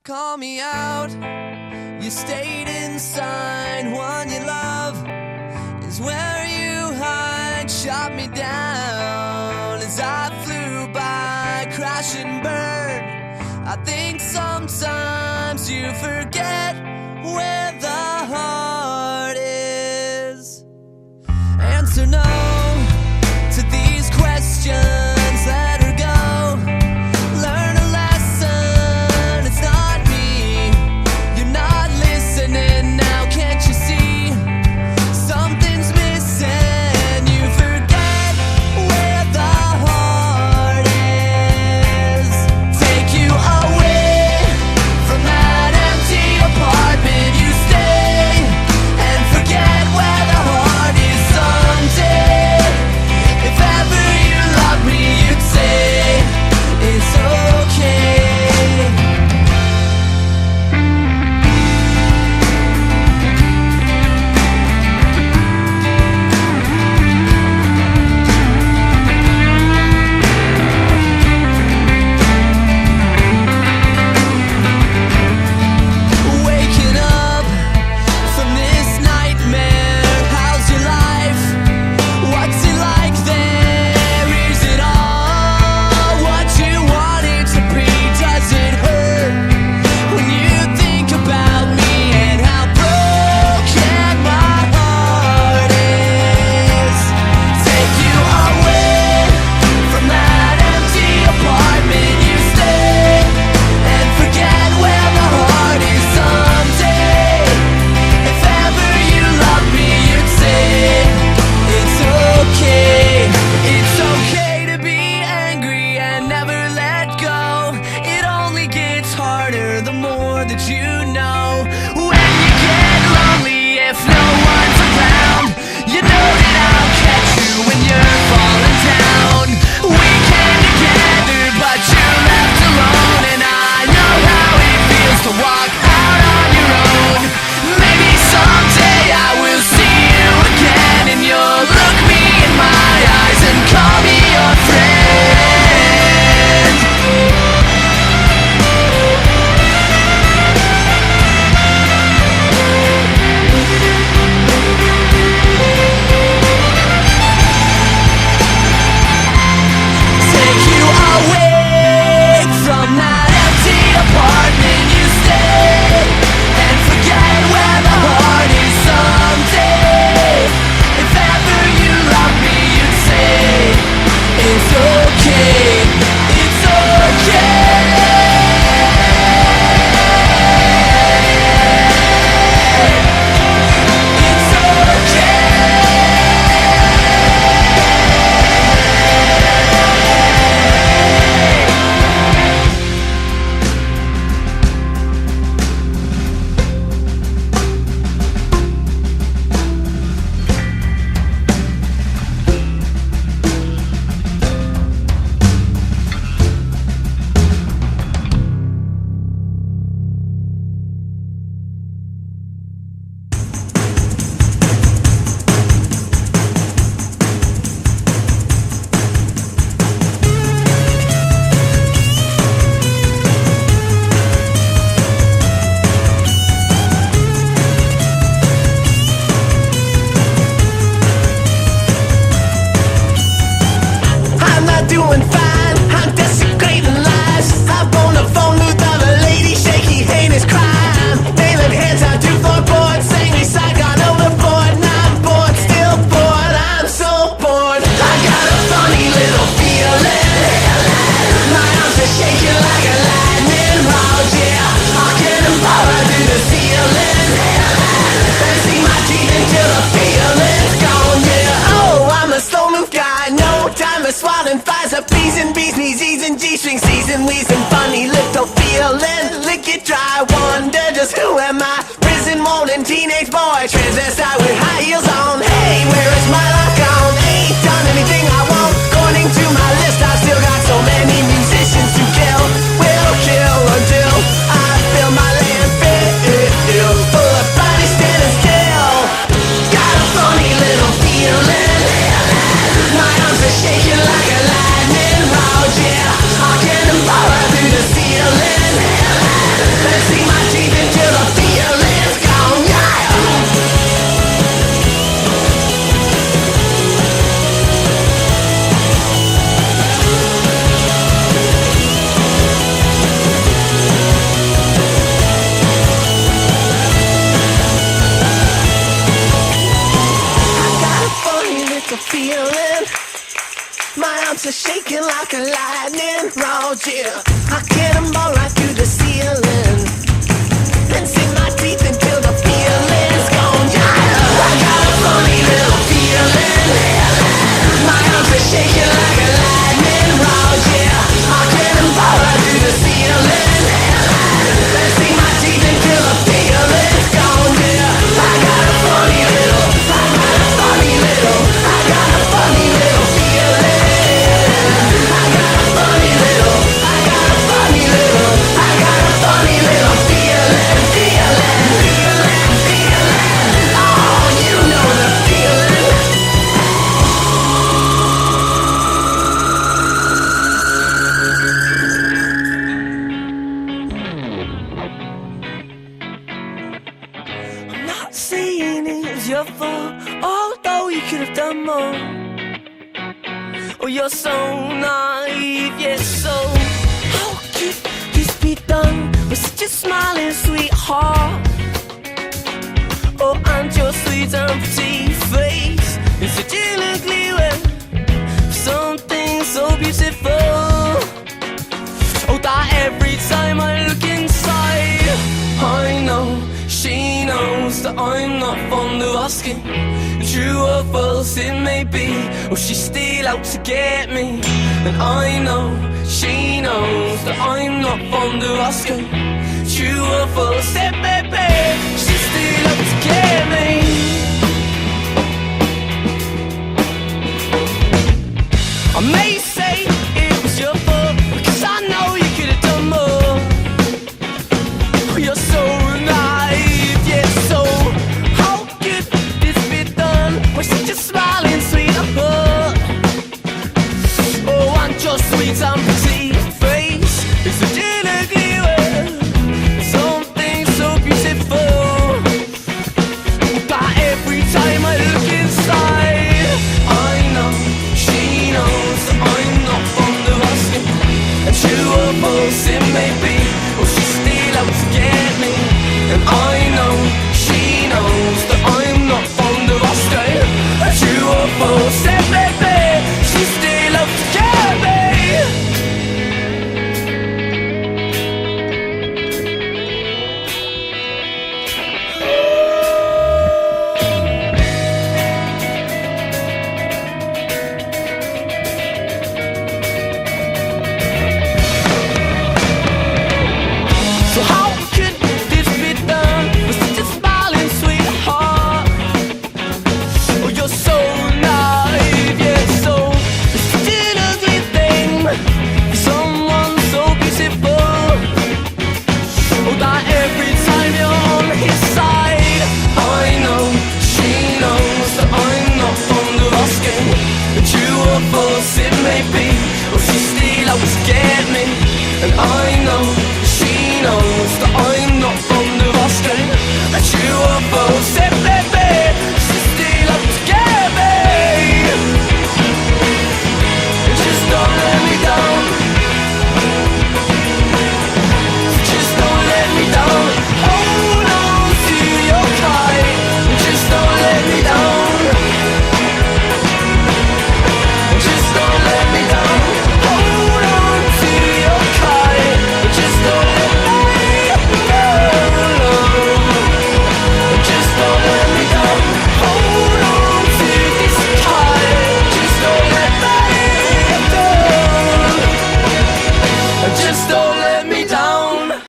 Call me out, you stayed inside. One you love is where you hide. Shot me down as I flew by, crash and burn. I think sometimes you forget where the heart is. Answer no to these questions, let her go. Learn a lesson, it's not me. You're not listening now, can't you see? Something's missing, you forget where the heart is. Take you away from that empty apartment you stay, and forget where the heart is someday. If ever you love me, you'd say it's okay. Waking up from this nightmare, how's your life? What's it like there? Is it all what you want it to be? Does it hurt when you think about me and how broken my heart is? Take you away from that empty apartment you stay, and forget where the heart is someday. If ever you love me, you'd say it's okay. It's okay to be angry and never let go. It only gets harder the more that you know. When you get lonely, if no one's around, you know that I'll catch you when you're falling down. We came together, but you left alone, and I know how it feels to walk out on your own. Maybe someday I will see you again, and you'll look me in my eyes and call me your friend. Take you away from that empty apartment you stay, and forget where the heart is someday. If ever you love me, you'd say it's okay. It's okay. It's I'm not doing fine, I'm desecrating lives. I'm on the phone with other lady, shaky heinous crime. Nailing hands out to floorboards, saying we psych on overboard. And I'm bored, still bored, I'm so bored. I got a funny little feeling. My arms are shaking like a lightning rod, yeah. I can't power to the ceiling. Bouncing my teeth until the feeling's gone, yeah. Oh, I'm a slow move guy, no time for swallowing flies. Up B's and B's, knees, E's and G-string, C's and We's and funny little feeling. Lick it dry, wonder just who am I? Prison wanting teenage boy, transvestite with high heels on. Hey, where is my life gone? Ain't done anything I want. According to my list, I've still got so many musicians to kill. Will kill until I fill my landfill full of bodies standing still. Got a funny little feeling. My arms are shaking like a lightning rod, yeah. I can't power through the ceiling. like a lightning rod, yeah. I cannonball right through the ceiling and sink my teeth until the feeling's gone, yeah. I got a funny little feeling. My arms are shaking like a lightning rod, yeah. I cannonball right through the ceiling and sink my teeth until the feeling's gone, yeah. I got a funny little, I got a funny little, I got a funny little feeling. I got a funny little, I got a funny little, I got a funny little feeling, feeling, feeling, feeling. Oh, you know the feeling. I'm not saying it was your fault, although you could have done more. Oh, you're so naive, yes, so how could this be done with such a smiling sweetheart? Oh, and your sweet and pretty face is such an ugly way for something so beautiful. Oh, that every time I look inside, I know she knows that I'm not fond of asking. True or false it may be, or she's still out to get me. And I know she knows that I'm not fond of asking. True or false it may be, she's still out to get me. I may say it was your fault, because I know you could have done more. You're so naive, yeah, so how could this be done with such a smiling sweetheart? Oh, and your sweet and pretty face is such an ugly way, something so beautiful, that every time I look inside, I know she knows that I'm not fond of asking. And true or false it may be, or she's still out to get me. And I